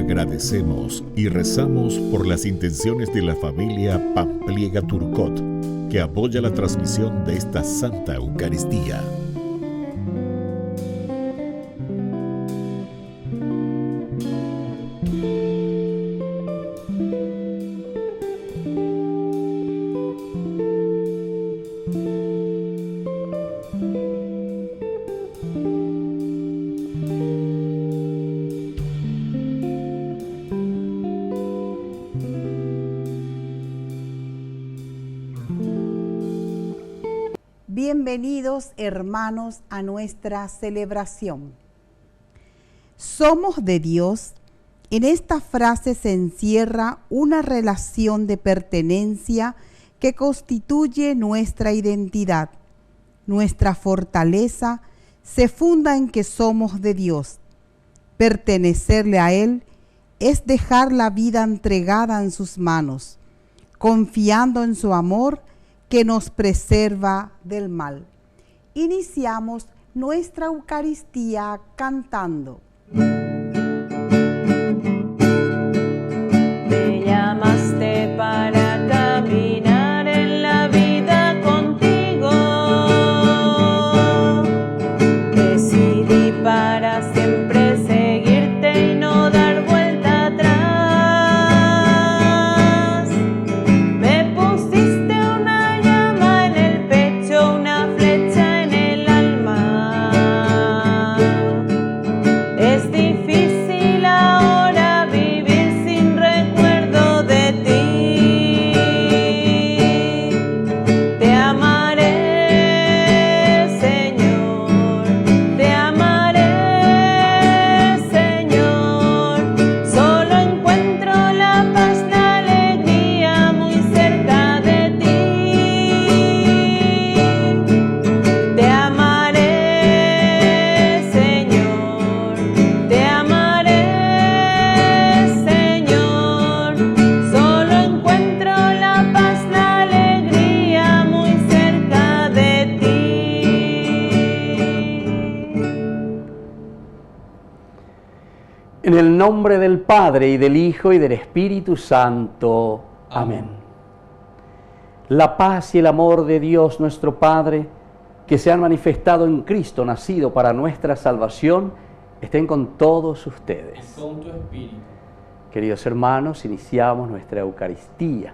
Agradecemos y rezamos por las intenciones de la familia Pampliega Turcot, que apoya la transmisión de esta Santa Eucaristía. Bienvenidos, hermanos, a nuestra celebración. Somos de Dios. En esta frase se encierra una relación de pertenencia que constituye nuestra identidad. Nuestra fortaleza se funda en que somos de Dios. Pertenecerle a Él es dejar la vida entregada en sus manos, confiando en su amor que nos preserva del mal. Iniciamos nuestra Eucaristía cantando. Me llamaste para caminar en la vida contigo. Decidí para siempre seguirte y no dar vuelta atrás. Me pusiste una llama en el pecho, una flecha en el alma. Es difícil ahora vivir sin recuerdo de ti. Te amaré, Señor, te amaré, Señor. Solo encuentro la paz, la alegría muy cerca de ti. Te amaré, Señor, te amaré, Señor. Solo encuentro la paz, la alegría muy cerca de ti. En el nombre del Padre, y del Hijo, y del Espíritu Santo. Amén. La paz y el amor de Dios nuestro Padre, que se han manifestado en Cristo, nacido para nuestra salvación, estén con todos ustedes. Con tu espíritu. Queridos hermanos, iniciamos nuestra Eucaristía.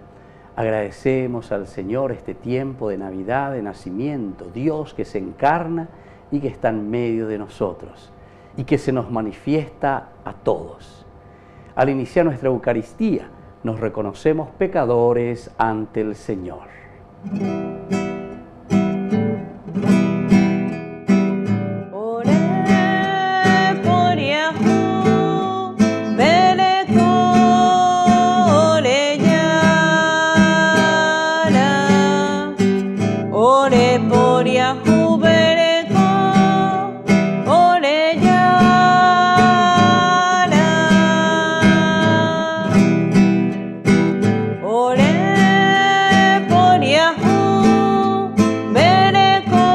Agradecemos al Señor este tiempo de Navidad, de nacimiento, Dios que se encarna y que está en medio de nosotros y que se nos manifiesta a todos. Al iniciar nuestra Eucaristía, nos reconocemos pecadores ante el Señor. Oré por Yahú, Bereko, Orellana. Oré por Yahú, Bereko, Orellana. Oré por Yahú, Bereko,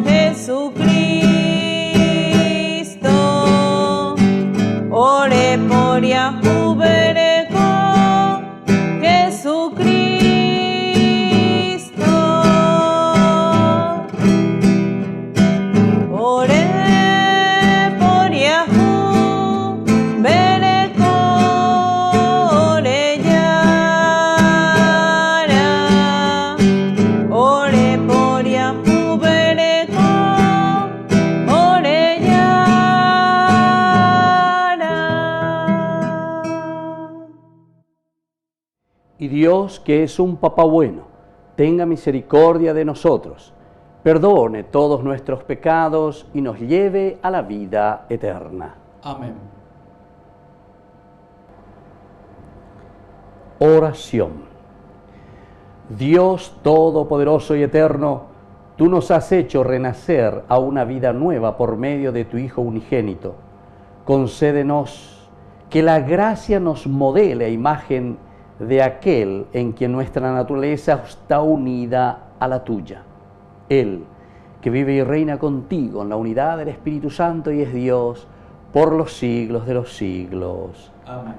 Jesucristo. Oré por Yahú, Bereko, Jesucristo. Oré por Yahú, Bereko, Orellana. Oré por Yahú, Bereko, Orellana. Y Dios, que es un Papá bueno, tenga misericordia de nosotros, perdone todos nuestros pecados y nos lleve a la vida eterna. Amén. Oración. Dios Todopoderoso y Eterno, tú nos has hecho renacer a una vida nueva por medio de tu Hijo unigénito. Concédenos que la gracia nos modele a imagen de aquel en quien nuestra naturaleza está unida a la tuya. Él, que vive y reina contigo en la unidad del Espíritu Santo y es Dios por los siglos de los siglos. Amén.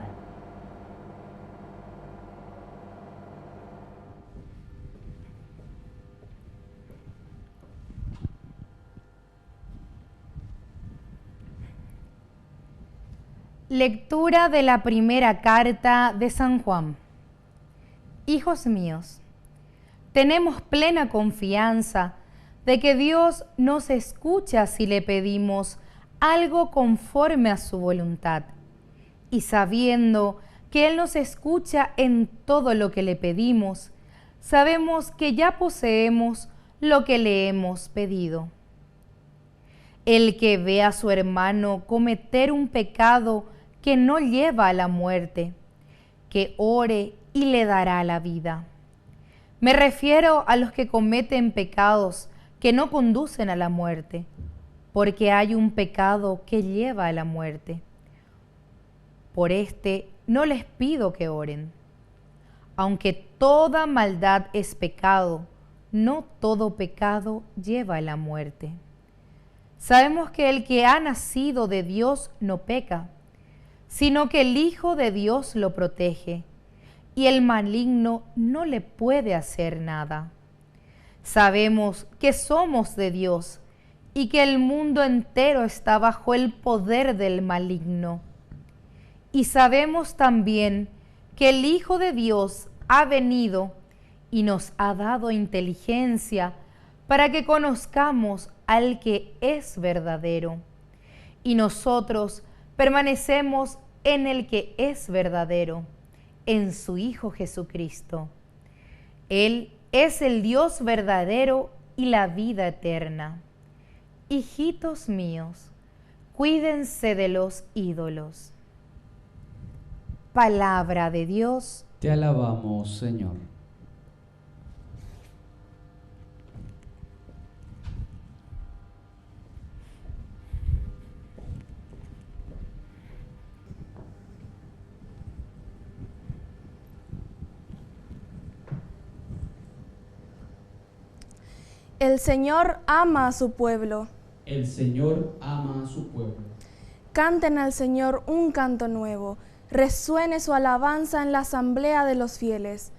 Lectura de la primera carta de San Juan. Hijos míos, tenemos plena confianza de que Dios nos escucha si le pedimos algo conforme a su voluntad. Y sabiendo que Él nos escucha en todo lo que le pedimos, sabemos que ya poseemos lo que le hemos pedido. El que ve a su hermano cometer un pecado que no lleva a la muerte, que ore y le dará la vida. Me refiero a los que cometen pecados que no conducen a la muerte, porque hay un pecado que lleva a la muerte. Por este no les pido que oren. Aunque toda maldad es pecado, no todo pecado lleva a la muerte. Sabemos que el que ha nacido de Dios no peca, sino que el Hijo de Dios lo protege, y el maligno no le puede hacer nada. Sabemos que somos de Dios y que el mundo entero está bajo el poder del maligno. Y sabemos también que el Hijo de Dios ha venido y nos ha dado inteligencia para que conozcamos al que es verdadero. Y nosotros permanecemos en el que es verdadero, en su Hijo Jesucristo. Él es el Dios verdadero y la vida eterna. Hijitos míos, cuídense de los ídolos. Palabra de Dios. Te alabamos, Señor. El Señor ama a su pueblo. El Señor ama a su pueblo. Canten al Señor un canto nuevo. Resuene su alabanza en la asamblea de los fieles.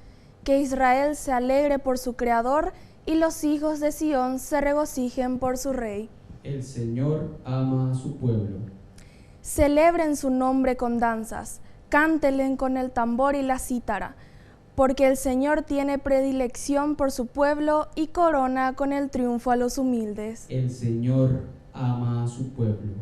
Que Israel se alegre por su Creador y los hijos de Sión se regocijen por su Rey. El Señor ama a su pueblo. Celebren su nombre con danzas. Cántenle con el tambor y la cítara. Porque el Señor tiene predilección por su pueblo y corona con el triunfo a los humildes. El Señor ama a su pueblo.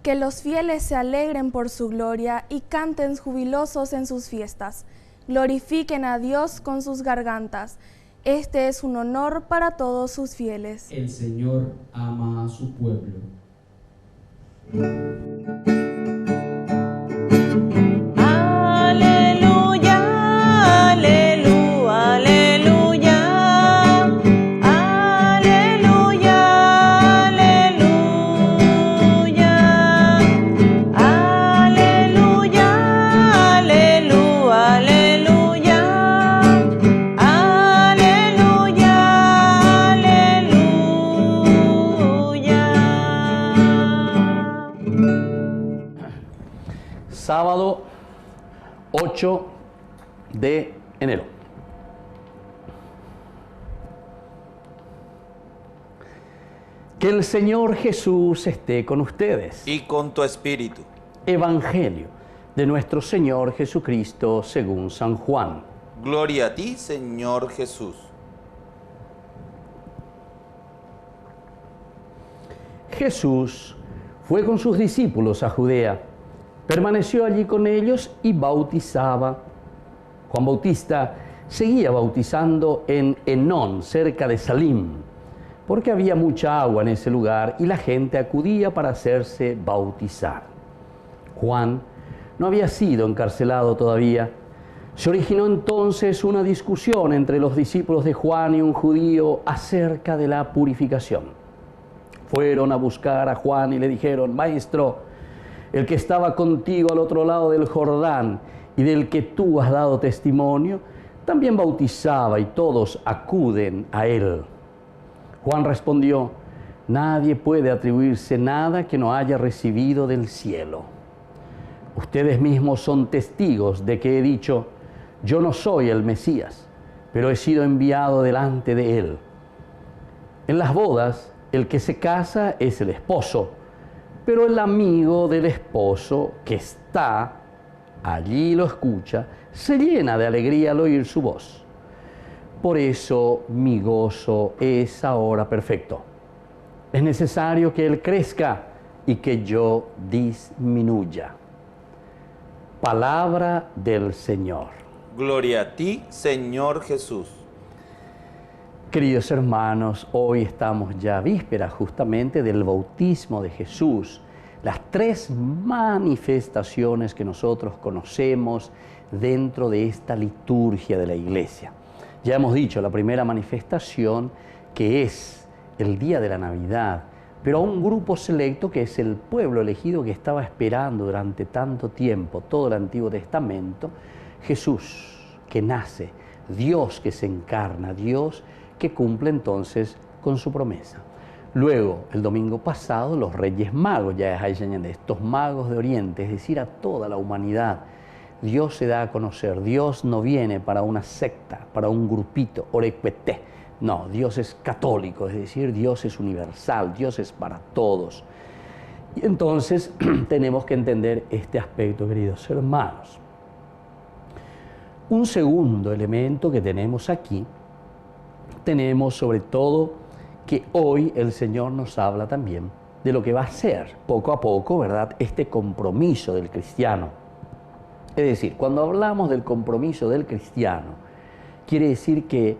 Que los fieles se alegren por su gloria y canten jubilosos en sus fiestas. Glorifiquen a Dios con sus gargantas. Este es un honor para todos sus fieles. El Señor ama a su pueblo. Sábado 8 de enero. Que el Señor Jesús esté con ustedes. Y con tu espíritu. Evangelio de nuestro Señor Jesucristo según San Juan. Gloria a ti, Señor Jesús. Jesús fue con sus discípulos a Judea. Permaneció allí con ellos y bautizaba. Juan Bautista seguía bautizando en Enón, cerca de Salim, porque había mucha agua en ese lugar y la gente acudía para hacerse bautizar. Juan no había sido encarcelado todavía. Se originó entonces una discusión entre los discípulos de Juan y un judío acerca de la purificación. Fueron a buscar a Juan y le dijeron: Maestro, el que estaba contigo al otro lado del Jordán y del que tú has dado testimonio, también bautizaba y todos acuden a él. Juan respondió: Nadie puede atribuirse nada que no haya recibido del cielo. Ustedes mismos son testigos de que he dicho, yo no soy el Mesías, pero he sido enviado delante de él. En las bodas, el que se casa es el esposo, pero el amigo del esposo que está allí y lo escucha, se llena de alegría al oír su voz. Por eso mi gozo es ahora perfecto. Es necesario que él crezca y que yo disminuya. Palabra del Señor. Gloria a ti, Señor Jesús. Queridos hermanos, hoy estamos ya vísperas justamente del bautismo de Jesús. Las tres manifestaciones que nosotros conocemos dentro de esta liturgia de la Iglesia. Ya hemos dicho, la primera manifestación que es el día de la Navidad, pero a un grupo selecto que es el pueblo elegido que estaba esperando durante tanto tiempo, todo el Antiguo Testamento, Jesús que nace, Dios que se encarna, Dios que cumple entonces con su promesa. Luego, el domingo pasado, los Reyes Magos, ya es estos magos de Oriente, es decir, a toda la humanidad. Dios se da a conocer, Dios no viene para una secta, para un grupito, orecuete. No, Dios es católico, es decir, Dios es universal, Dios es para todos. Y entonces tenemos que entender este aspecto, queridos hermanos. Un segundo elemento que tenemos aquí, tenemos sobre todo que hoy el Señor nos habla también de lo que va a ser poco a poco, ¿verdad?, este compromiso del cristiano. Es decir, cuando hablamos del compromiso del cristiano, quiere decir que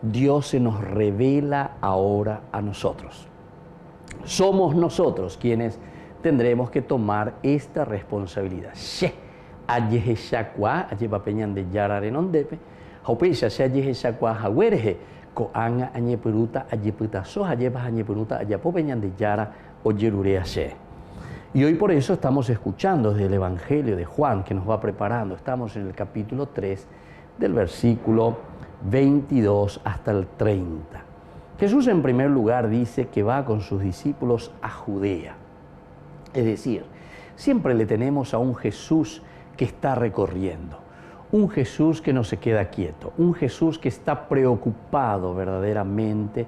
Dios se nos revela ahora a nosotros. Somos nosotros quienes tendremos que tomar esta responsabilidad. Y hoy por eso estamos escuchando desde el Evangelio de Juan, que nos va preparando. Estamos en el capítulo 3, del versículo 22 hasta el 30. Jesús en primer lugar dice que va con sus discípulos a Judea. Es decir, siempre le tenemos a un Jesús que está recorriendo, un Jesús que no se queda quieto, un Jesús que está preocupado verdaderamente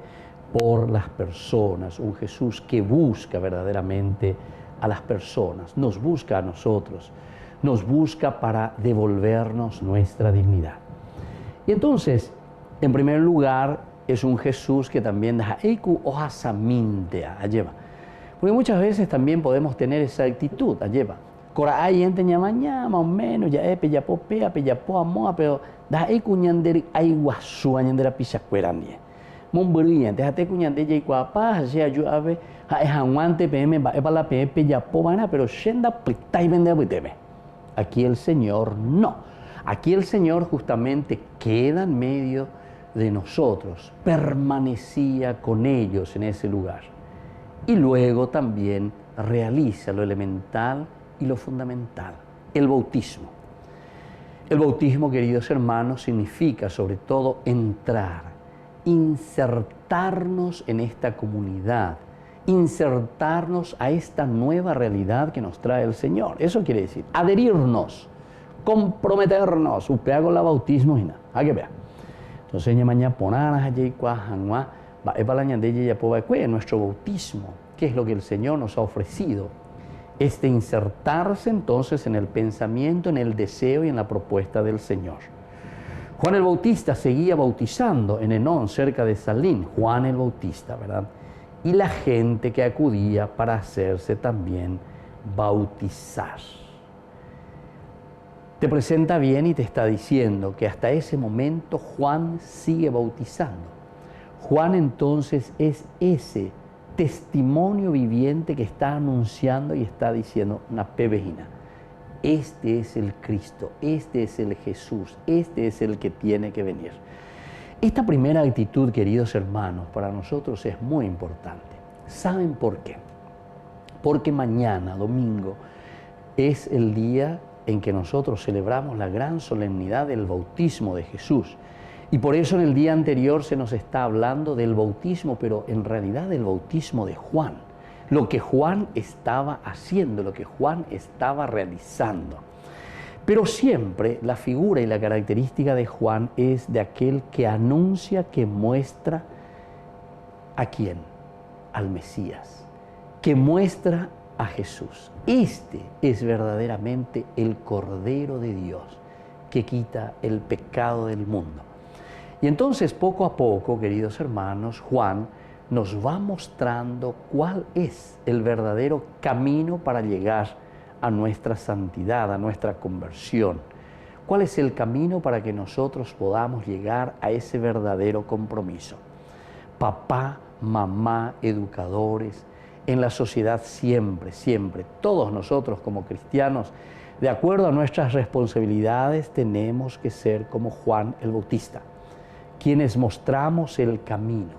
por las personas, un Jesús que busca verdaderamente a las personas, nos busca a nosotros, nos busca para devolvernos nuestra dignidad. Y entonces, en primer lugar, es un Jesús que también da eiku ojasamintea, lleva. Porque muchas veces también podemos tener esa actitud, lleva. Cora hay gente mañana más o menos, ya ya popea, ya po amoa, pero da eiku ñander ay guasua ñandera pisacueranie. Momburía, déjate cuñande ya iguapa, ya yo ave, es aguante pm, va para la pepe ya po vana, pero shenda plitai vende abuteme. Aquí el Señor no. Aquí el Señor justamente queda en medio de nosotros, permanecía con ellos en ese lugar. Y luego también realiza lo elemental y lo fundamental, el bautismo. El bautismo, queridos hermanos, significa sobre todo entrar, insertarnos en esta comunidad, insertarnos a esta nueva realidad que nos trae el Señor. Eso quiere decir adherirnos, comprometernos. Usted hago la bautismo y nada. ¿A qué vea? Entonces, mañana ponanas allí cuajanua, va a la ñandella ya poba nuestro bautismo, que es lo que el Señor nos ha ofrecido. Insertarse entonces en el pensamiento, en el deseo y en la propuesta del Señor. Juan el Bautista seguía bautizando en Enón, cerca de Salín, Juan el Bautista, ¿verdad? Y la gente que acudía para hacerse también bautizar. Te presenta bien y te está diciendo que hasta ese momento Juan sigue bautizando. Juan entonces es ese testimonio viviente que está anunciando y está diciendo una pebejina. Este es el Cristo, este es el Jesús, este es el que tiene que venir. Esta primera actitud, queridos hermanos, para nosotros es muy importante. ¿Saben por qué? Porque mañana, domingo, es el día en que nosotros celebramos la gran solemnidad del bautismo de Jesús. Y por eso en el día anterior se nos está hablando del bautismo, pero en realidad del bautismo de Juan. Lo que Juan estaba haciendo, lo que Juan estaba realizando. Pero siempre la figura y la característica de Juan es de aquel que anuncia, que muestra ¿a quién? Al Mesías, que muestra a Jesús. Este es verdaderamente el Cordero de Dios que quita el pecado del mundo. Y entonces poco a poco, queridos hermanos, Juan nos va mostrando cuál es el verdadero camino para llegar a nuestra santidad, a nuestra conversión. ¿Cuál es el camino para que nosotros podamos llegar a ese verdadero compromiso? Papá, mamá, educadores, en la sociedad siempre, siempre, todos nosotros como cristianos, de acuerdo a nuestras responsabilidades, tenemos que ser como Juan el Bautista, quienes mostramos el camino,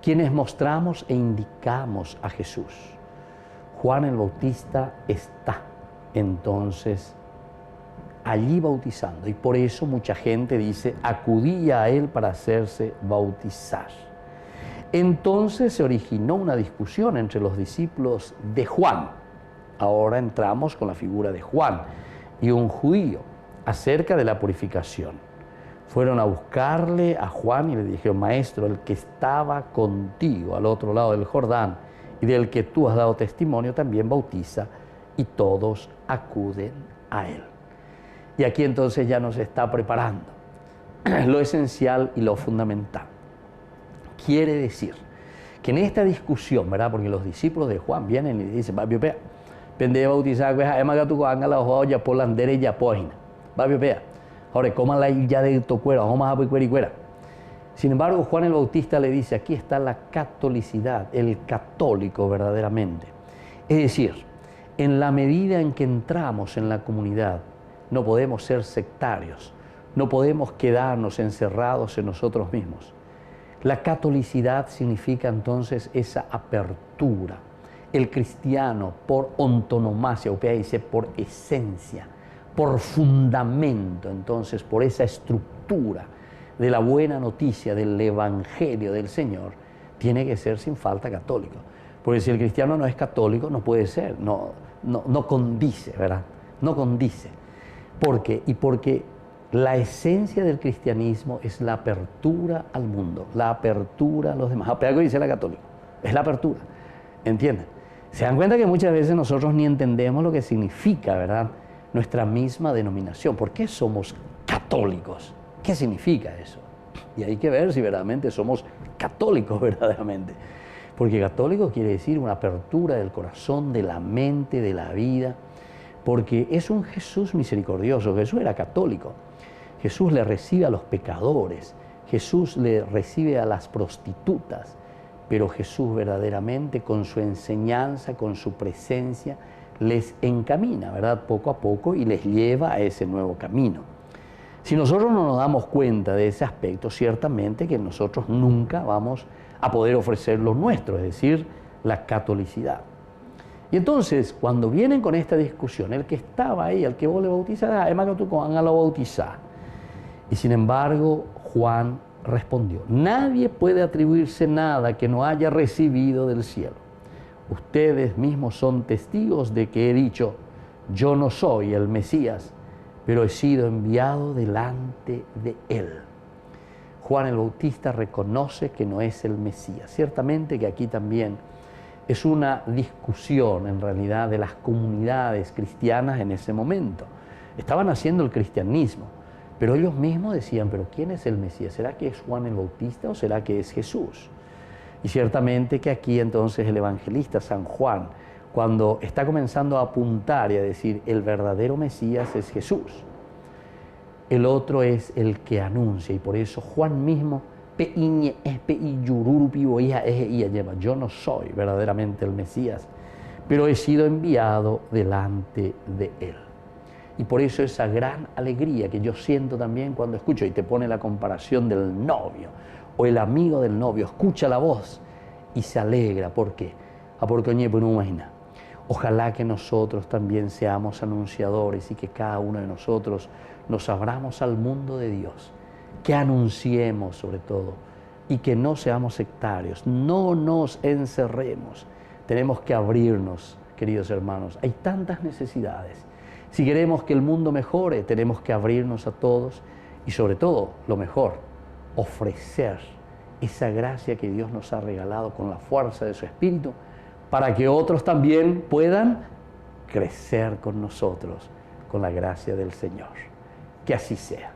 quienes mostramos e indicamos a Jesús. Juan el Bautista está entonces allí bautizando, y por eso mucha gente dice, acudía a él para hacerse bautizar. Entonces se originó una discusión entre los discípulos de Juan. Ahora entramos con la figura de Juan y un judío acerca de la purificación. Fueron a buscarle a Juan y le dijeron, maestro, el que estaba contigo al otro lado del Jordán y del que tú has dado testimonio también bautiza, y todos acuden a él. Y aquí entonces ya nos está preparando lo esencial y lo fundamental. Quiere decir que en esta discusión, ¿verdad? Porque los discípulos de Juan vienen y le dicen, Babio Pea, pende bautizar, tu anga la joya por la andere y ya página. Babio Pea, ahora coman la ya de tu cuero, vamos a cuera. Sin embargo, Juan el Bautista le dice, aquí está la catolicidad, el católico verdaderamente. Es decir, en la medida en que entramos en la comunidad, no podemos ser sectarios, no podemos quedarnos encerrados en nosotros mismos. La catolicidad significa entonces esa apertura. El cristiano, por antonomasia, Upea dice por esencia, por fundamento, entonces por esa estructura de la buena noticia del Evangelio del Señor, tiene que ser sin falta católico. Porque si el cristiano no es católico, no puede ser, no condice, ¿verdad? No condice. ¿Por qué? Y porque la esencia del cristianismo es la apertura al mundo, la apertura a los demás. Algo dice la católica, es la apertura, ¿entienden? Se dan cuenta que muchas veces nosotros ni entendemos lo que significa, ¿verdad? Nuestra misma denominación. ¿Por qué somos católicos? ¿Qué significa eso? Y hay que ver si verdaderamente somos católicos verdaderamente. Porque católico quiere decir una apertura del corazón, de la mente, de la vida. Porque es un Jesús misericordioso. Jesús era católico. Jesús le recibe a los pecadores. Jesús le recibe a las prostitutas. Pero Jesús verdaderamente con su enseñanza, con su presencia, les encamina, ¿verdad? Poco a poco y les lleva a ese nuevo camino. Si nosotros no nos damos cuenta de ese aspecto, ciertamente que nosotros nunca vamos a poder ofrecer lo nuestro, es decir, la catolicidad. Y entonces, cuando vienen con esta discusión, el que estaba ahí, el que vos le bautizás, es más que tú van a lo bautizar. Y sin embargo, Juan respondió, nadie puede atribuirse nada que no haya recibido del cielo. Ustedes mismos son testigos de que he dicho, yo no soy el Mesías, pero he sido enviado delante de él. Juan el Bautista reconoce que no es el Mesías. Ciertamente que aquí también es una discusión en realidad de las comunidades cristianas en ese momento. Estaban haciendo el cristianismo, pero ellos mismos decían, pero ¿quién es el Mesías? ¿Será que es Juan el Bautista o será que es Jesús? Y ciertamente que aquí entonces el evangelista San Juan, cuando está comenzando a apuntar y a decir el verdadero Mesías es Jesús, el otro es el que anuncia, y por eso Juan mismo, yo no soy verdaderamente el Mesías, pero he sido enviado delante de él. Y por eso esa gran alegría que yo siento también cuando escucho, y te pone la comparación del novio, o el amigo del novio, escucha la voz y se alegra. ¿Por qué? Porque no imagina. Ojalá que nosotros también seamos anunciadores y que cada uno de nosotros nos abramos al mundo de Dios, que anunciemos sobre todo y que no seamos sectarios, no nos encerremos. Tenemos que abrirnos, queridos hermanos. Hay tantas necesidades. Si queremos que el mundo mejore, tenemos que abrirnos a todos y sobre todo, lo mejor, ofrecer esa gracia que Dios nos ha regalado con la fuerza de su Espíritu para que otros también puedan crecer con nosotros, con la gracia del Señor. Que así sea.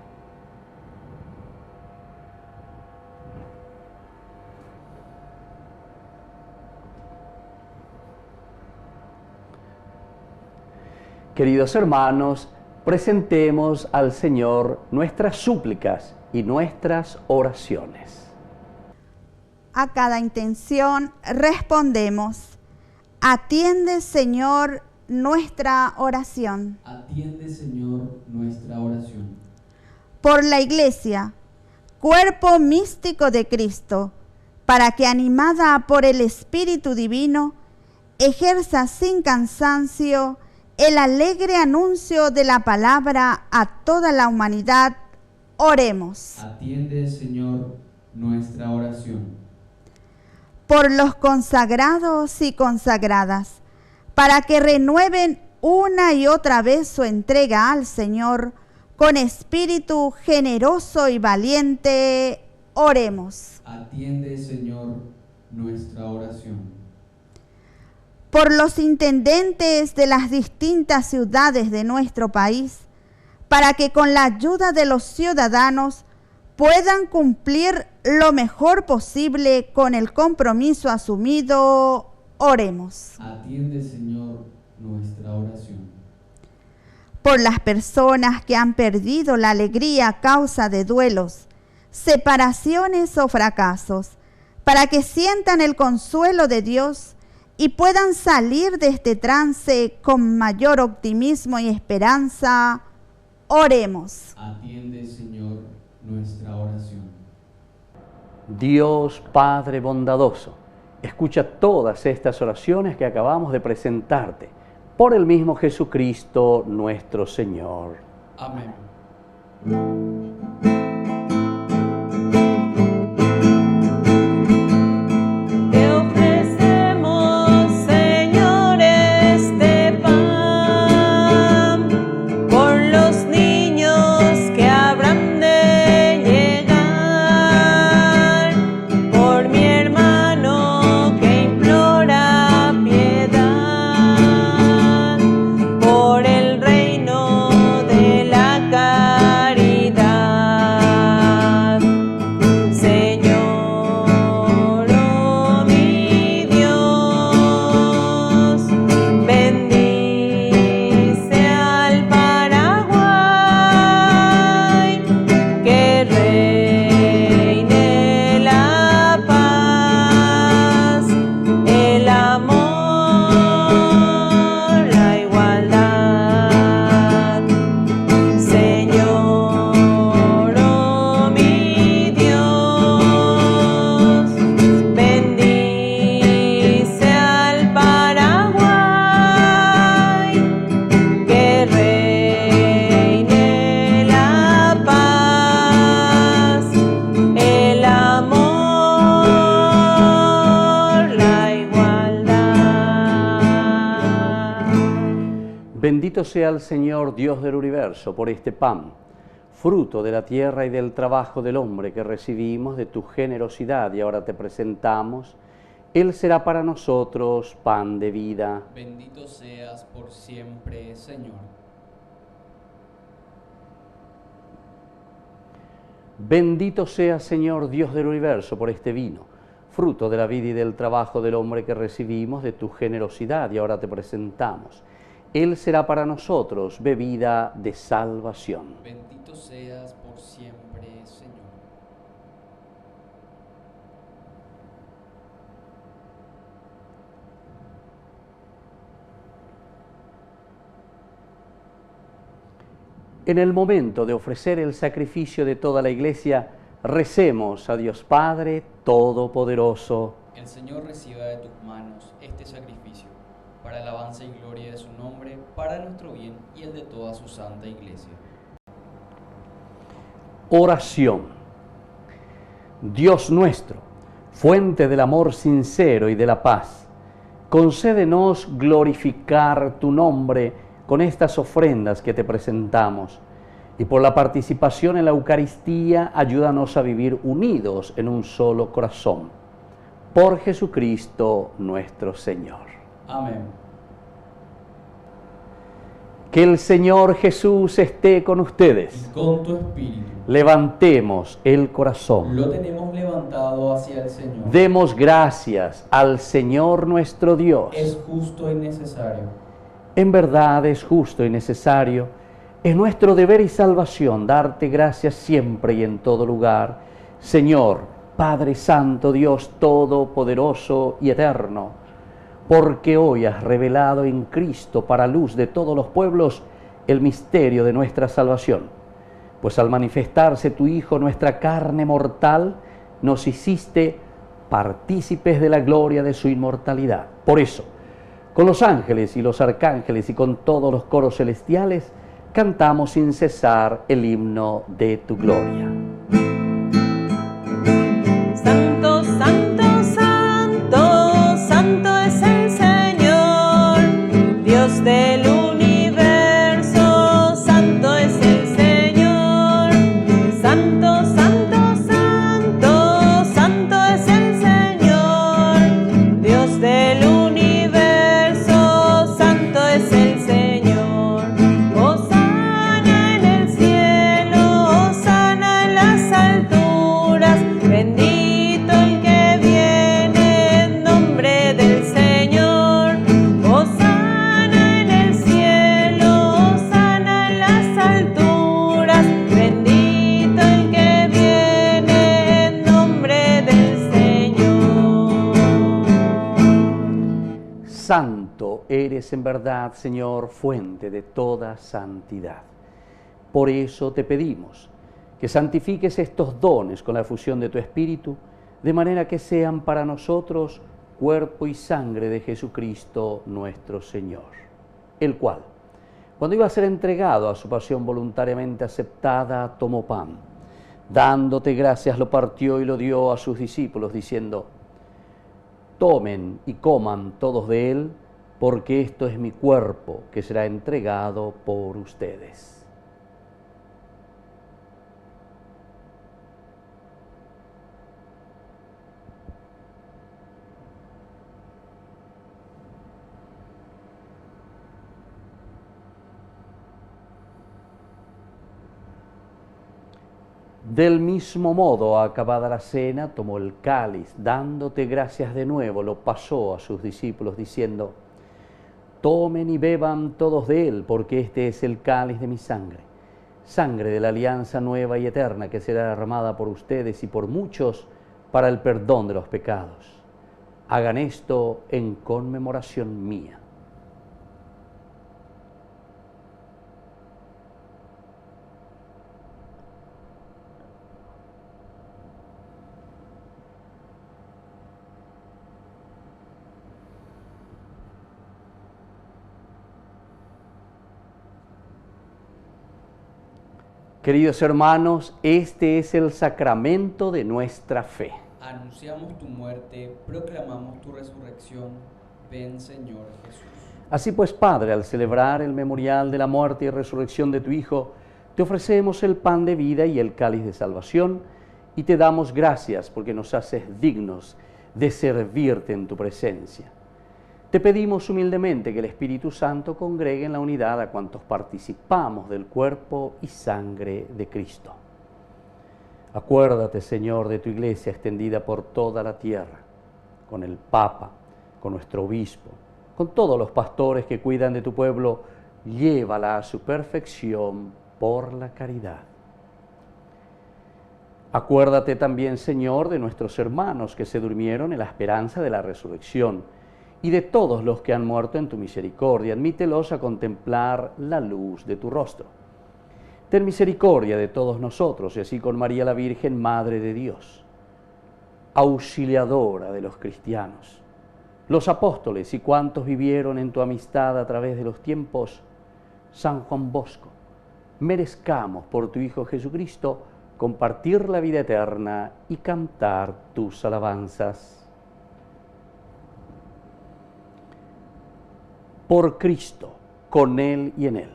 Queridos hermanos, presentemos al Señor nuestras súplicas y nuestras oraciones. A cada intención respondemos: atiende, Señor, nuestra oración. Atiende, Señor, nuestra oración. Por la Iglesia, cuerpo místico de Cristo, para que, animada por el Espíritu Divino, ejerza sin cansancio el alegre anuncio de la palabra a toda la humanidad, oremos. Atiende, Señor, nuestra oración. Por los consagrados y consagradas, para que renueven una y otra vez su entrega al Señor, con espíritu generoso y valiente, oremos. Atiende, Señor, nuestra oración. Por los intendentes de las distintas ciudades de nuestro país, para que con la ayuda de los ciudadanos puedan cumplir lo mejor posible con el compromiso asumido, oremos. Atiende, Señor, nuestra oración. Por las personas que han perdido la alegría a causa de duelos, separaciones o fracasos, para que sientan el consuelo de Dios y puedan salir de este trance con mayor optimismo y esperanza, oremos. Atiende, Señor, nuestra oración. Dios Padre bondadoso, escucha todas estas oraciones que acabamos de presentarte por el mismo Jesucristo nuestro Señor. Amén. Bendito sea el Señor Dios del universo por este pan, fruto de la tierra y del trabajo del hombre que recibimos de tu generosidad y ahora te presentamos. Él será para nosotros pan de vida. Bendito seas por siempre, Señor. Bendito sea, Señor Dios del universo, por este vino, fruto de la vida y del trabajo del hombre que recibimos de tu generosidad y ahora te presentamos. Él será para nosotros bebida de salvación. Bendito seas por siempre, Señor. En el momento de ofrecer el sacrificio de toda la Iglesia, recemos a Dios Padre Todopoderoso. El Señor reciba de tus manos este sacrificio, para alabanza y gloria de su nombre, para nuestro bien y el de toda su santa Iglesia. Oración. Dios nuestro, fuente del amor sincero y de la paz, concédenos glorificar tu nombre con estas ofrendas que te presentamos, y por la participación en la Eucaristía, ayúdanos a vivir unidos en un solo corazón. Por Jesucristo nuestro Señor. Amén. Que el Señor Jesús esté con ustedes. Y con tu espíritu. Levantemos el corazón. Lo tenemos levantado hacia el Señor. Demos gracias al Señor nuestro Dios. Es justo y necesario. En verdad es justo y necesario. Es nuestro deber y salvación darte gracias siempre y en todo lugar, Señor, Padre Santo, Dios Todopoderoso y Eterno, porque hoy has revelado en Cristo para luz de todos los pueblos el misterio de nuestra salvación. Pues al manifestarse tu Hijo, nuestra carne mortal, nos hiciste partícipes de la gloria de su inmortalidad. Por eso, con los ángeles y los arcángeles y con todos los coros celestiales, cantamos sin cesar el himno de tu gloria. Santo, santo, santo, santo es el Señor, Dios del universo, santo es el Señor. Santo, santo, santo, santo es el Señor, Dios del universo, santo es el Señor. Hosana en el cielo, hosana en las alturas, bendito el que viene en nombre del Señor. Hosana en el cielo, hosana en las alturas, bendito el que viene en nombre del Señor. Santo eres en verdad, Señor, fuente de toda santidad. Por eso te pedimos que santifiques estos dones con la efusión de tu Espíritu, de manera que sean para nosotros cuerpo y sangre de Jesucristo nuestro Señor, el cual, cuando iba a ser entregado a su pasión voluntariamente aceptada, tomó pan. Dándote gracias, lo partió y lo dio a sus discípulos, diciendo: tomen y coman todos de él, porque esto es mi cuerpo que será entregado por ustedes. Del mismo modo, acabada la cena, tomó el cáliz, dándote gracias de nuevo, lo pasó a sus discípulos, diciendo: tomen y beban todos de él, porque este es el cáliz de mi sangre, sangre de la alianza nueva y eterna, que será derramada por ustedes y por muchos para el perdón de los pecados. Hagan esto en conmemoración mía. Queridos hermanos, este es el sacramento de nuestra fe. Anunciamos tu muerte, proclamamos tu resurrección. Ven, Señor Jesús. Así pues, Padre, al celebrar el memorial de la muerte y resurrección de tu Hijo, te ofrecemos el pan de vida y el cáliz de salvación, y te damos gracias porque nos haces dignos de servirte en tu presencia. Te pedimos humildemente que el Espíritu Santo congregue en la unidad a cuantos participamos del cuerpo y sangre de Cristo. Acuérdate, Señor, de tu iglesia extendida por toda la tierra, con el Papa, con nuestro obispo, con todos los pastores que cuidan de tu pueblo, llévala a su perfección por la caridad. Acuérdate también, Señor, de nuestros hermanos que se durmieron en la esperanza de la resurrección, y de todos los que han muerto en tu misericordia. Admítelos a contemplar la luz de tu rostro. Ten misericordia de todos nosotros, y así con María la Virgen, Madre de Dios, auxiliadora de los cristianos, los apóstoles y cuantos vivieron en tu amistad a través de los tiempos, San Juan Bosco, merezcamos por tu Hijo Jesucristo compartir la vida eterna y cantar tus alabanzas. Por Cristo, con Él y en Él,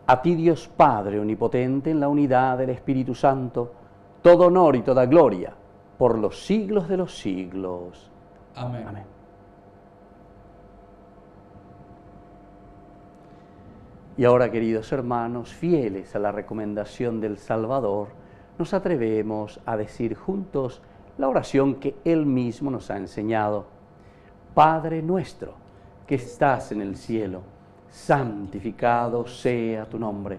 a ti Dios Padre Omnipotente, en la unidad del Espíritu Santo, todo honor y toda gloria, por los siglos de los siglos. Amén. Amén. Y ahora, queridos hermanos, fieles a la recomendación del Salvador, nos atrevemos a decir juntos la oración que Él mismo nos ha enseñado. Padre nuestro, que estás en el cielo, santificado sea tu nombre.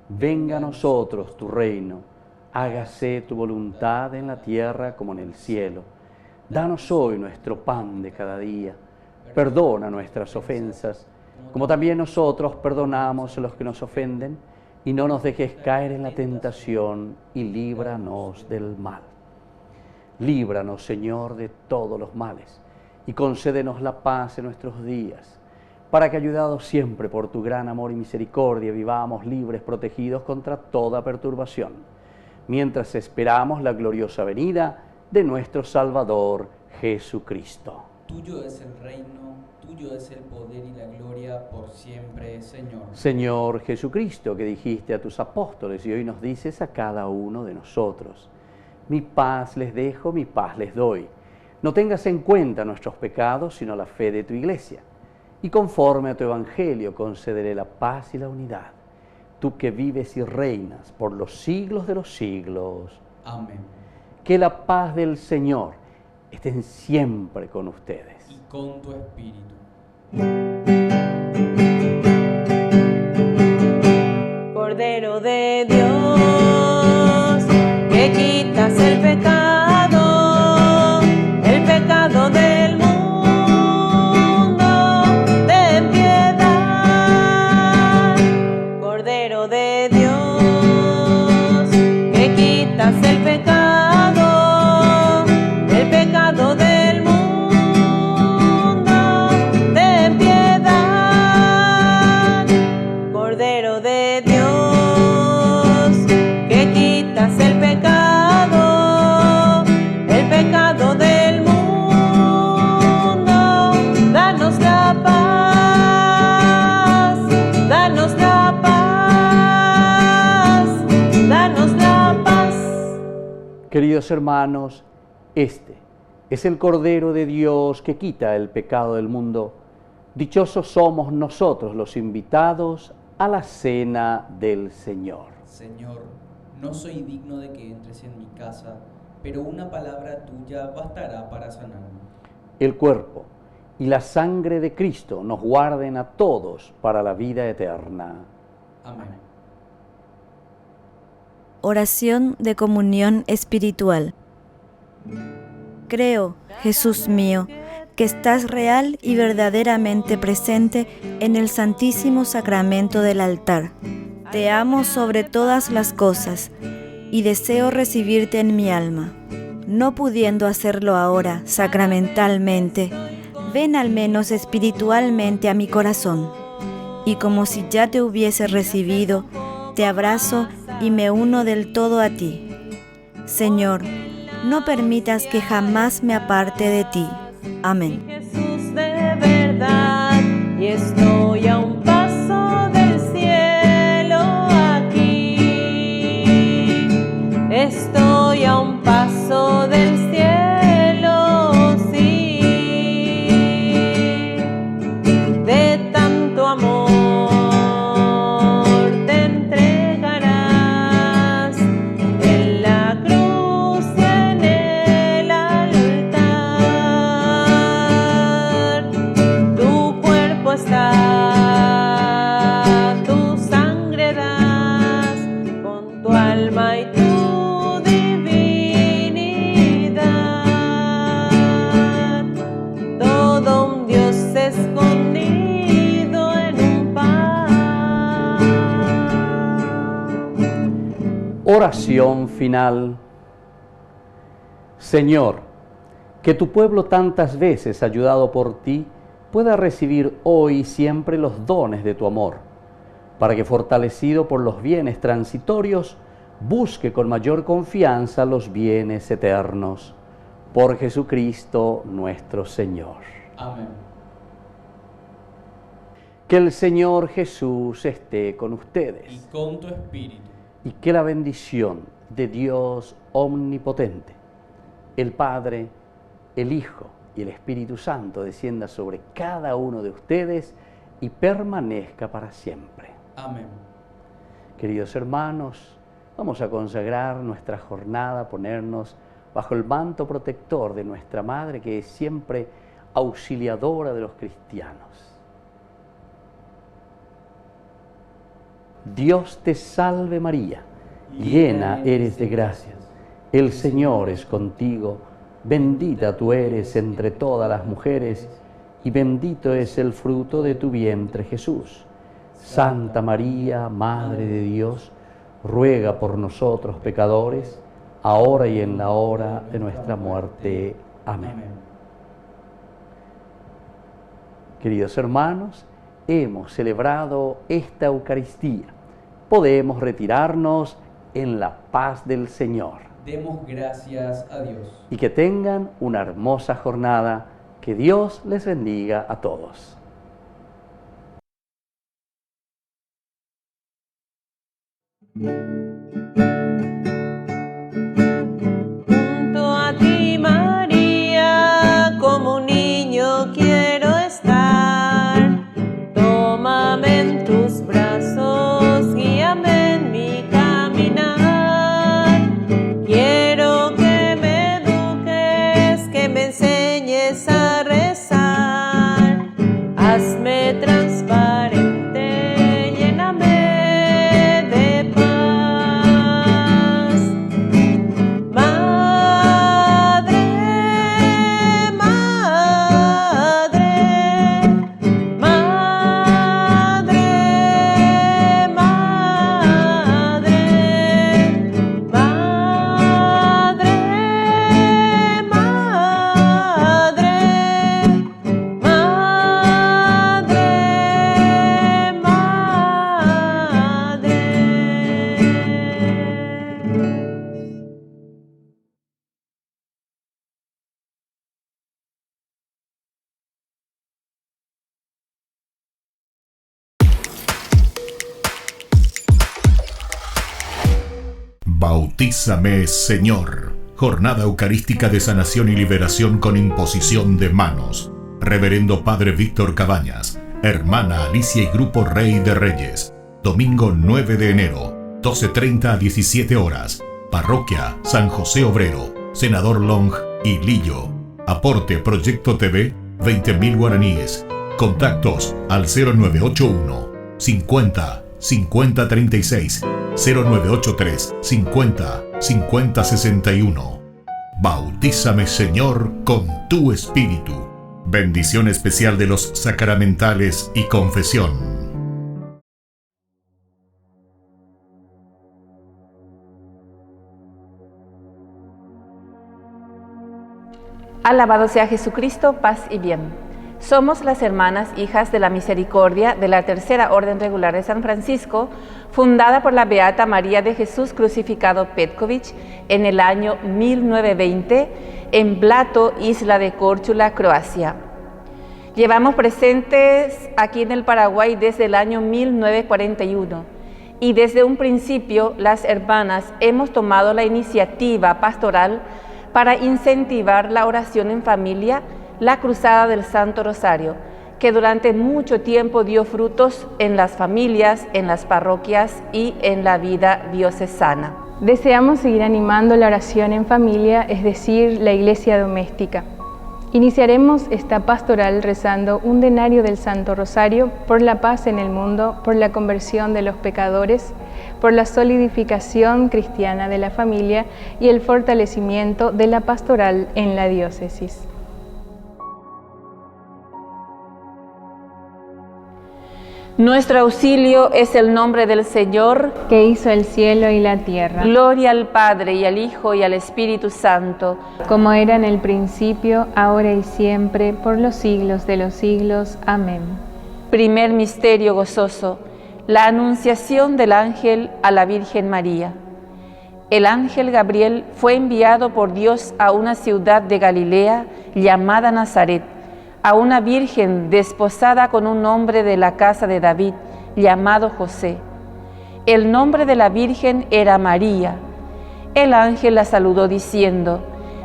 Venga a nosotros tu reino. Hágase tu voluntad en la tierra como en el cielo. Danos hoy nuestro pan de cada día. Perdona nuestras ofensas, como también nosotros perdonamos a los que nos ofenden, y no nos dejes caer en la tentación, y líbranos del mal. Líbranos, Señor, de todos los males, y concédenos la paz en nuestros días, para que, ayudados siempre por tu gran amor y misericordia, vivamos libres, protegidos contra toda perturbación, mientras esperamos la gloriosa venida de nuestro Salvador Jesucristo. Tuyo es el reino, tuyo es el poder y la gloria por siempre, Señor. Señor Jesucristo, que dijiste a tus apóstoles y hoy nos dices a cada uno de nosotros: mi paz les dejo, mi paz les doy. No tengas en cuenta nuestros pecados, sino la fe de tu Iglesia. Y conforme a tu Evangelio concederé la paz y la unidad. Tú que vives y reinas por los siglos de los siglos. Amén. Que la paz del Señor esté siempre con ustedes. Y con tu espíritu. Cordero de Dios, que quitas el pecado del mundo, ten piedad. Cordero de Dios, que quitas el pecado del mundo, ten piedad. Cordero de Dios, que quitas el pecado del mundo, danos la paz, danos la paz, danos la paz. Queridos hermanos, este es el Cordero de Dios que quita el pecado del mundo. Dichosos somos nosotros los invitados a la cena del Señor. Señor, no soy digno de que entres en mi casa, pero una palabra tuya bastará para sanarme. El cuerpo y la sangre de Cristo nos guarden a todos para la vida eterna. Amén. Oración de comunión espiritual. Creo, Jesús mío, que estás real y verdaderamente presente en el Santísimo Sacramento del altar. Te amo sobre todas las cosas y deseo recibirte en mi alma. No pudiendo hacerlo ahora sacramentalmente, ven al menos espiritualmente a mi corazón. Y como si ya te hubiese recibido, te abrazo y me uno del todo a ti. Señor, no permitas que jamás me aparte de ti. Amén. Jesús de verdad, y estoy a un paso del cielo aquí. Estoy a un paso del cielo, sí, de tanto amor te entregarás en la cruz y en el altar. Tu cuerpo está, tu sangre das, con tu alma y tu divinidad. Todo un Dios escondido en un pan. Oración final. Señor, que tu pueblo tantas veces ayudado por ti pueda recibir hoy y siempre los dones de tu amor, para que fortalecido por los bienes transitorios busque con mayor confianza los bienes eternos. Por Jesucristo nuestro Señor. Amén. Que el Señor Jesús esté con ustedes. Y con tu espíritu. Y que la bendición de Dios omnipotente, el Padre, el Hijo y el Espíritu Santo descienda sobre cada uno de ustedes y permanezca para siempre. Amén. Queridos hermanos, vamos a consagrar nuestra jornada, ponernos bajo el manto protector de nuestra Madre, que es siempre auxiliadora de los cristianos. Dios te salve María, llena eres de gracia, el Señor es contigo, bendita tú eres entre todas las mujeres, y bendito es el fruto de tu vientre Jesús. Santa María, Madre de Dios, ruega por nosotros pecadores, ahora y en la hora de nuestra muerte. Amén. Queridos hermanos, hemos celebrado esta Eucaristía. Podemos retirarnos en la paz del Señor. Demos gracias a Dios. Y que tengan una hermosa jornada. Que Dios les bendiga a todos. Junto a ti, María, como un niño quiero estar. Tómame en tus brazos, guíame en mi caminar. Quiero que me eduques, que me enseñes a rezar. Hazme transparente, lléname de paz. Madre, madre, madre, madre, madre, madre, Bautízame, Señor. Jornada Eucarística de Sanación y Liberación con imposición de manos. Reverendo Padre Víctor Cabañas, Hermana Alicia y Grupo Rey de Reyes. Domingo 9 de enero, 12:30 a 17 horas. Parroquia San José Obrero, Senador Long y Lillo. Aporte Proyecto TV, 20.000 guaraníes. Contactos al 0981 50 50 36, 0983 50 50 61. Bautízame, Señor, con tu Espíritu. Bendición especial de los sacramentales y confesión. Alabado sea Jesucristo, paz y bien. Somos las hermanas hijas de la misericordia de la Tercera Orden Regular de San Francisco, fundada por la Beata María de Jesús Crucificado Petković en el año 1920 en Blato, isla de Córčula, Croacia. Llevamos presentes aquí en el Paraguay desde el año 1941 y desde un principio las hermanas hemos tomado la iniciativa pastoral para incentivar la oración en familia, la Cruzada del Santo Rosario, que durante mucho tiempo dio frutos en las familias, en las parroquias y en la vida diocesana. Deseamos seguir animando la oración en familia, es decir, la iglesia doméstica. Iniciaremos esta pastoral rezando un denario del Santo Rosario por la paz en el mundo, por la conversión de los pecadores, por la solidificación cristiana de la familia y el fortalecimiento de la pastoral en la diócesis. Nuestro auxilio es el nombre del Señor, que hizo el cielo y la tierra. Gloria al Padre, y al Hijo, y al Espíritu Santo, como era en el principio, ahora y siempre, por los siglos de los siglos. Amén. Primer misterio gozoso, la anunciación del ángel a la Virgen María. El ángel Gabriel fue enviado por Dios a una ciudad de Galilea llamada Nazaret, a una virgen desposada con un hombre de la casa de David, llamado José. El nombre de la virgen era María. El ángel la saludó diciendo: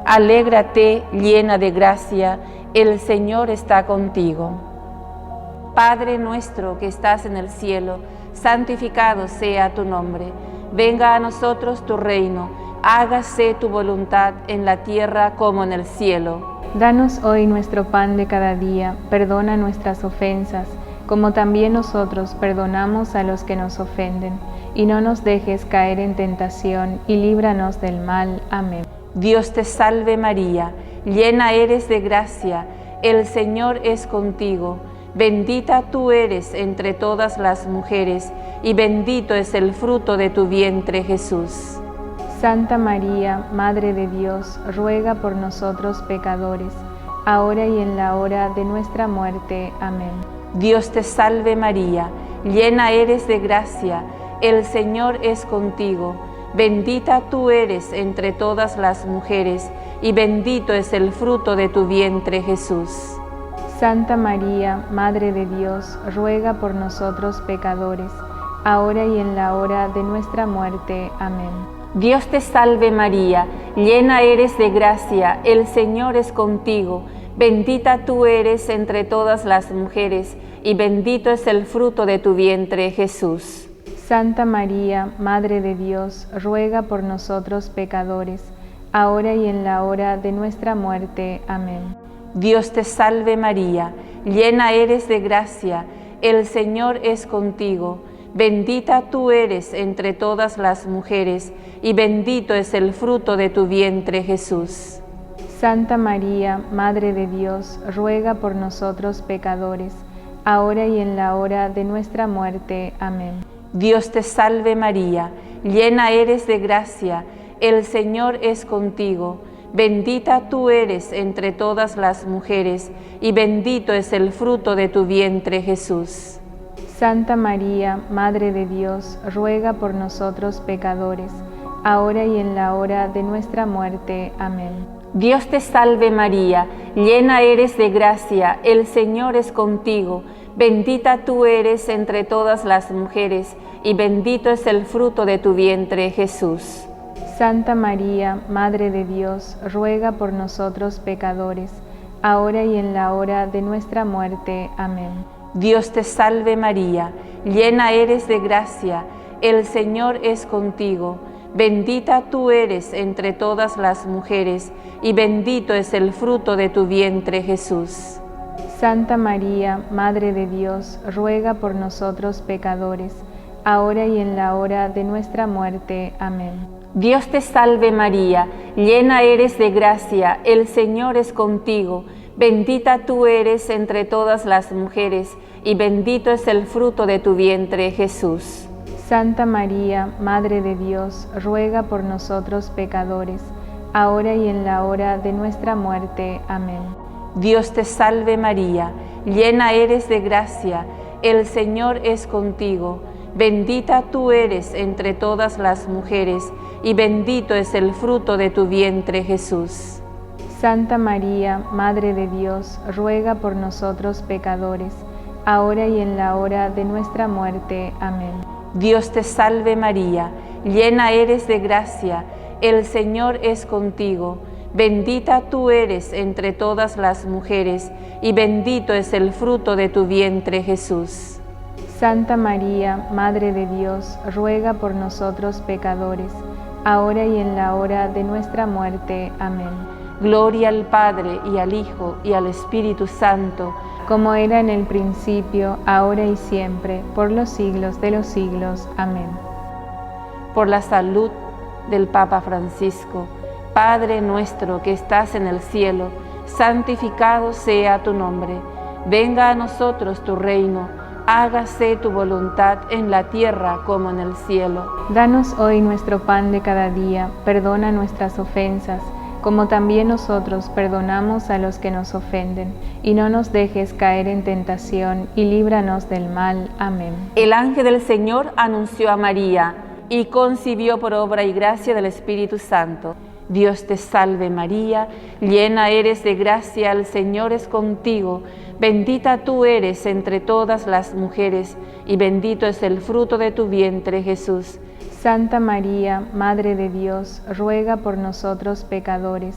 Alégrate, llena de gracia, el Señor está contigo. Padre nuestro que estás en el cielo, santificado sea tu nombre. Venga a nosotros tu reino, hágase tu voluntad en la tierra como en el cielo. Danos hoy nuestro pan de cada día, perdona nuestras ofensas, como también nosotros perdonamos a los que nos ofenden. Y no nos dejes caer en tentación, y líbranos del mal. Amén. Dios te salve María, llena eres de gracia, el Señor es contigo. Bendita tú eres entre todas las mujeres, y bendito es el fruto de tu vientre, Jesús. Santa María, Madre de Dios, ruega por nosotros pecadores, ahora y en la hora de nuestra muerte. Amén. Dios te salve María, llena eres de gracia, el Señor es contigo. Bendita tú eres entre todas las mujeres, y bendito es el fruto de tu vientre, Jesús. Santa María, Madre de Dios, ruega por nosotros pecadores, ahora y en la hora de nuestra muerte. Amén. Dios te salve María, llena eres de gracia, el Señor es contigo. Bendita tú eres entre todas las mujeres, y bendito es el fruto de tu vientre, Jesús. Santa María, Madre de Dios, ruega por nosotros pecadores, ahora y en la hora de nuestra muerte. Amén. Dios te salve María, llena eres de gracia, el Señor es contigo. Bendita tú eres entre todas las mujeres, y bendito es el fruto de tu vientre, Jesús. Santa María, Madre de Dios, ruega por nosotros pecadores, ahora y en la hora de nuestra muerte. Amén. Dios te salve María, llena eres de gracia, el Señor es contigo. Bendita tú eres entre todas las mujeres, y bendito es el fruto de tu vientre, Jesús. Santa María, Madre de Dios, ruega por nosotros pecadores, ahora y en la hora de nuestra muerte. Amén. Dios te salve María, llena eres de gracia, el Señor es contigo. Bendita tú eres entre todas las mujeres, y bendito es el fruto de tu vientre, Jesús. Santa María, Madre de Dios, ruega por nosotros pecadores, ahora y en la hora de nuestra muerte. Amén. Dios te salve María, llena eres de gracia, el Señor es contigo. Bendita tú eres entre todas las mujeres, y bendito es el fruto de tu vientre, Jesús. Santa María, Madre de Dios, ruega por nosotros pecadores, ahora y en la hora de nuestra muerte. Amén. Dios te salve María, llena eres de gracia, el Señor es contigo. Bendita tú eres entre todas las mujeres, y bendito es el fruto de tu vientre, Jesús. Santa María, Madre de Dios, ruega por nosotros pecadores, ahora y en la hora de nuestra muerte. Amén. Dios te salve María, llena eres de gracia, el Señor es contigo. Bendita tú eres entre todas las mujeres, y bendito es el fruto de tu vientre, Jesús. Santa María, Madre de Dios, ruega por nosotros pecadores, ahora y en la hora de nuestra muerte. Amén. Dios te salve María, llena eres de gracia, el Señor es contigo. Bendita tú eres entre todas las mujeres, y bendito es el fruto de tu vientre, Jesús. Santa María, Madre de Dios, ruega por nosotros pecadores, ahora y en la hora de nuestra muerte. Amén. Gloria al Padre, y al Hijo, y al Espíritu Santo, como era en el principio, ahora y siempre, por los siglos de los siglos. Amén. Por la salud del Papa Francisco, Padre nuestro que estás en el cielo, santificado sea tu nombre. Venga a nosotros tu reino, hágase tu voluntad en la tierra como en el cielo. Danos hoy nuestro pan de cada día, perdona nuestras ofensas, como también nosotros perdonamos a los que nos ofenden, y no nos dejes caer en tentación, y líbranos del mal. Amén. El ángel del Señor anunció a María: y concibió por obra y gracia del Espíritu Santo. Dios te salve María, llena eres de gracia, el Señor es contigo. Bendita tú eres entre todas las mujeres, y bendito es el fruto de tu vientre, Jesús. Santa María, Madre de Dios, ruega por nosotros pecadores,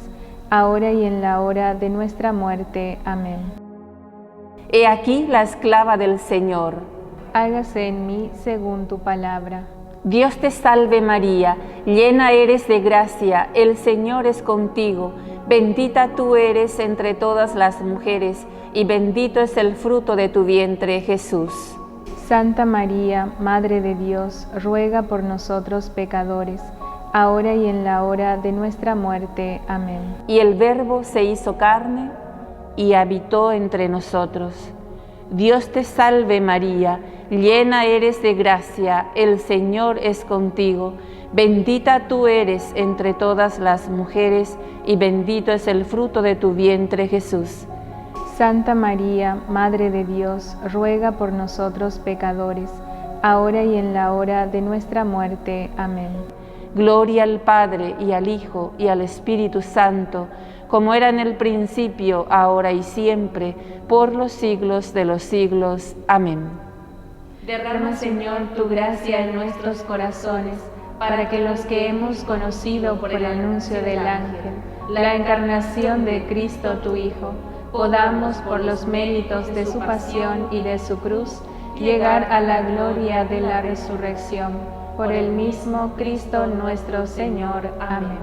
ahora y en la hora de nuestra muerte. Amén. He aquí la esclava del Señor. Hágase en mí según tu palabra. Dios te salve María, llena eres de gracia, el Señor es contigo. Bendita tú eres entre todas las mujeres, y bendito es el fruto de tu vientre, Jesús. Santa María, Madre de Dios, ruega por nosotros pecadores, ahora y en la hora de nuestra muerte. Amén. Y el Verbo se hizo carne y habitó entre nosotros. Dios te salve María, llena eres de gracia, el Señor es contigo. Bendita tú eres entre todas las mujeres, y bendito es el fruto de tu vientre, Jesús. Santa María, Madre de Dios, ruega por nosotros pecadores, ahora y en la hora de nuestra muerte. Amén. Gloria al Padre, y al Hijo, y al Espíritu Santo, como era en el principio, ahora y siempre, por los siglos de los siglos. Amén. Derrama, Señor, tu gracia en nuestros corazones, para que los que hemos conocido por el anuncio del ángel la encarnación de Cristo tu Hijo, podamos, por los méritos de su pasión y de su cruz, llegar a la gloria de la resurrección. Por el mismo Cristo nuestro Señor. Amén.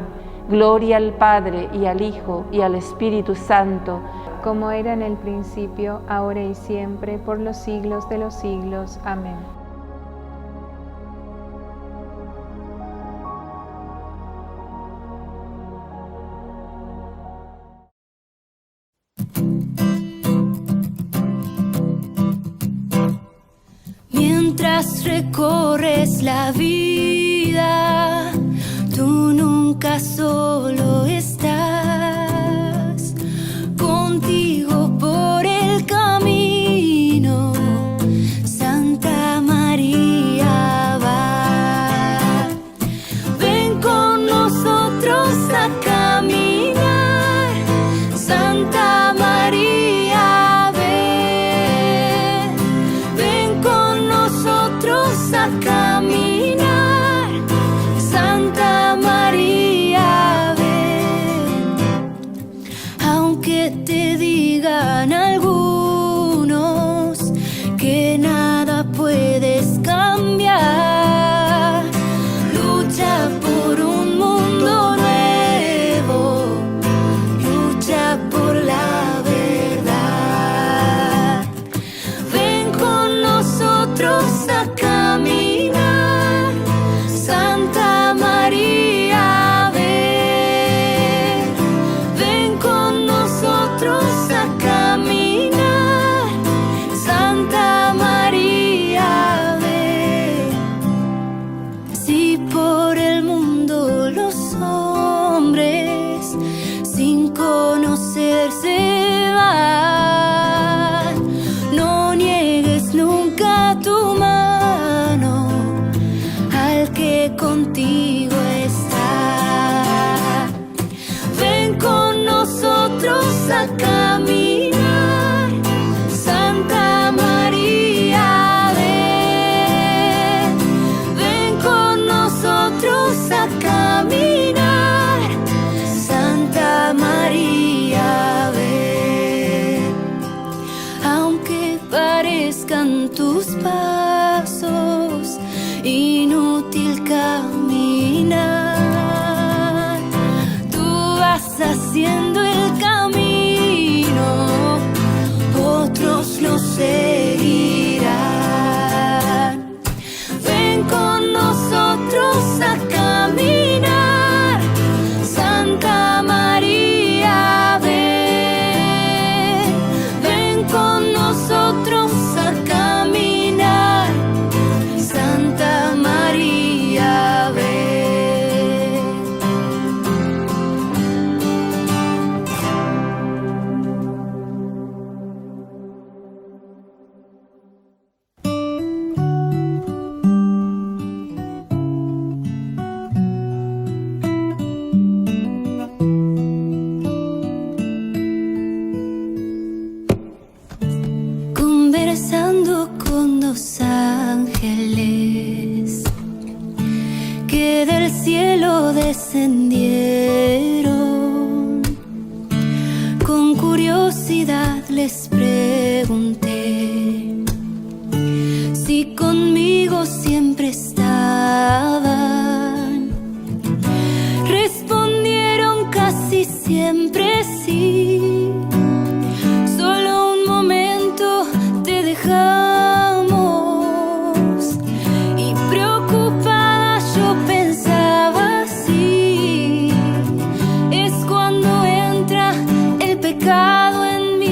Gloria al Padre, y al Hijo, y al Espíritu Santo, como era en el principio, ahora y siempre, por los siglos de los siglos. Amén. Mientras recorres la vida, tú nunca solo estás. Contigo por el camino, Santa María va. Ven con nosotros a caminar, Santa María, ven. Ven con nosotros a caminar, Santa María, ven. Aunque te digan algunos que nada puedes cambiar, lucha por un mundo nuevo, lucha por la verdad. Ven con nosotros a caminar, Santa María, ven. Ven con nosotros a caminar, Santa María, ven. Si por el mundo los hombres sin conocerse van, no niegues nunca tu mano al que contigo está. Ven con nosotros a caminar, Santa María, ven. Ven con nosotros a caminar, Santa María, ven. Aunque parezcan tus pasos inútil caminar, tú vas haciendo el camino, otros lo seguirán. Ven con nosotros a caminar, Santa María, ven. Ven con nosotros a caminar, Santa María, ven. les pregunté si conmigo siempre estaban. Respondieron casi siempre sí. Solo un momento te dejamos y preocupada yo pensaba así. Es cuando entra el pecado en mí.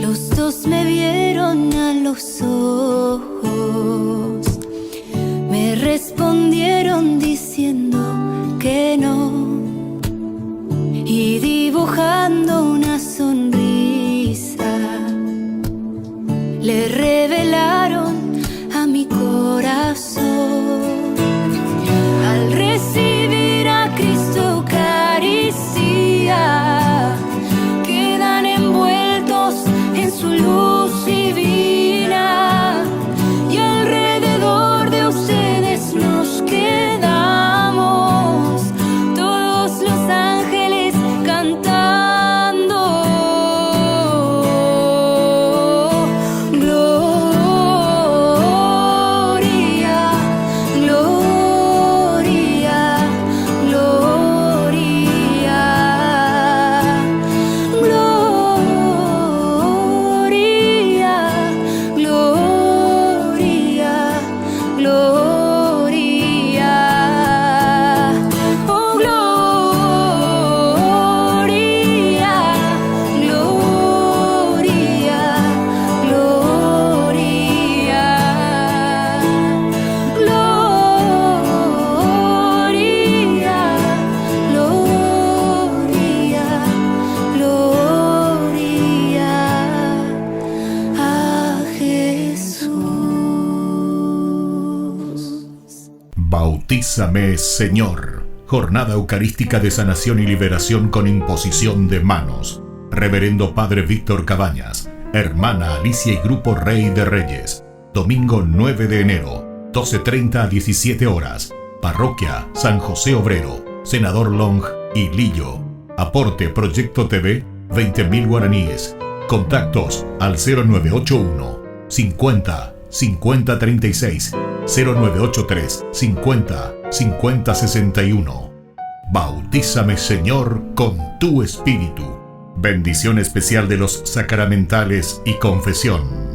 Los dos me vieron a los ojos, me respondieron diciendo que no, y dibujando una sonrisa le revelaron a mi corazón. Al recibir a Cristo Eucaristía, quedan envueltos en su luz divina, y alrededor de ustedes nos quedamos, todos los ángeles cantando. Gloria, gloria, gloria, gloria, gloria, gloria. Oh, gloria, gloria, gloria, gloria, gloria a Jesús. Bautízame, Señor. Jornada Eucarística de Sanación y Liberación con imposición de manos. Reverendo Padre Víctor Cabañas, Hermana Alicia y Grupo Rey de Reyes. Domingo 9 de enero, 12:30 a 17 horas. Parroquia San José Obrero, Senador Long y Lillo. Aporte Proyecto TV, 20.000 guaraníes. Contactos al 0981 50 50 36, 0983 50 50 61. Bautízame, Señor, con tu Espíritu. Bendición especial de los sacramentales y confesión.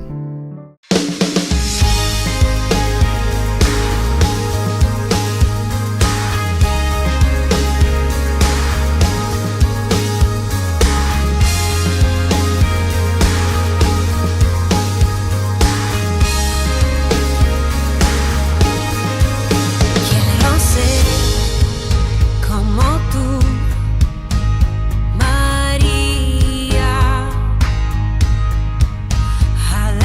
Quiero ser como tú, María, al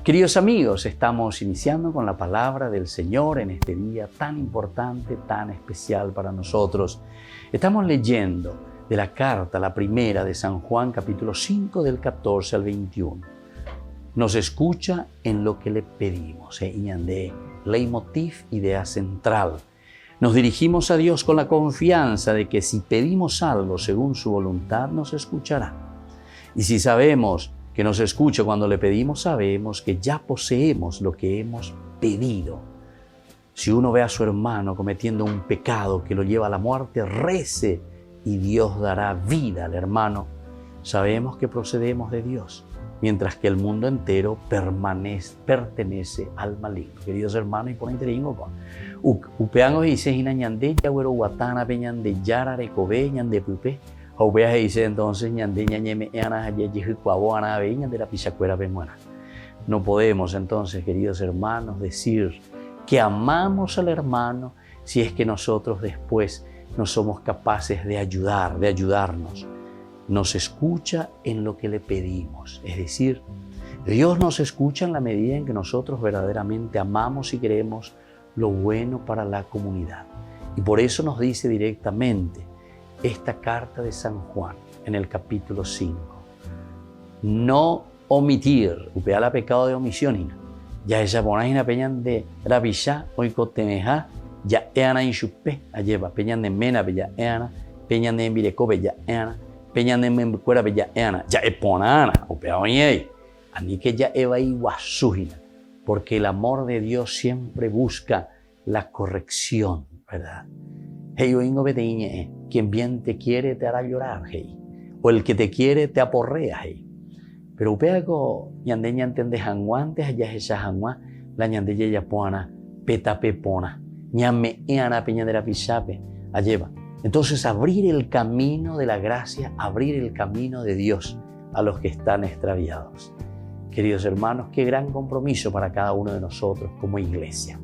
Queridos amigos, estamos iniciando con la palabra del Señor en este día tan importante, tan especial para nosotros. Estamos leyendo de la carta, la primera de San Juan, capítulo 5, del 14 al 21. Nos escucha en lo que le pedimos. Iñandé, leitmotiv, idea central. Nos dirigimos a Dios con la confianza de que si pedimos algo según su voluntad, nos escuchará. Y si sabemos que nos escucha cuando le pedimos, sabemos que ya poseemos lo que hemos pedido. Si uno ve a su hermano cometiendo un pecado que lo lleva a la muerte, rece y Dios dará vida al hermano. Sabemos que procedemos de Dios, mientras que el mundo entero pertenece al maligno. Queridos hermanos, y por interingo con upeango dice hina ñande yagüero guatana peñande yara recobe ñande pupe. Aubea dice entonces ñande ñañeme ana yayeji cuabo ana be ñande la pichacuera bemuera. No podemos entonces, queridos hermanos, decir que amamos al hermano si es que nosotros después no somos capaces de ayudarnos. Nos escucha en lo que le pedimos, es decir, Dios nos escucha en la medida en que nosotros verdaderamente amamos y queremos lo bueno para la comunidad. Y por eso nos dice directamente esta carta de San Juan en el capítulo 5. No omitir, upea la pecado de omisión, ya esa bonajina peñan de rabisha, oikotemeja, ya eana inchupe, alleva, peñan de mena, bella eana, peñan de envireco, bella eana, peñan de membucuera, bella eana, ya eponana, upea oñei, ani que ya eva iguasujina, porque el amor de Dios siempre busca la corrección, ¿verdad? Hey, oingo beteiñe, quien bien te quiere te hará llorar, hey, o el que te quiere te aporrea, hey. Pero upego ñande ñantende janguantes allá esa jangua, la ñande ya puana, peta pepona, ñame eana peña de la pisape, alleva. Entonces abrir el camino de la gracia, abrir el camino de Dios a los que están extraviados. Queridos hermanos, qué gran compromiso para cada uno de nosotros como iglesia.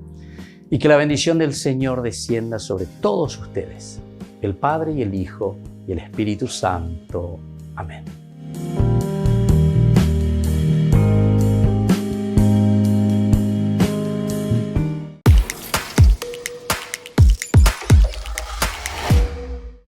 Y que la bendición del Señor descienda sobre todos ustedes, el Padre y el Hijo y el Espíritu Santo. Amén.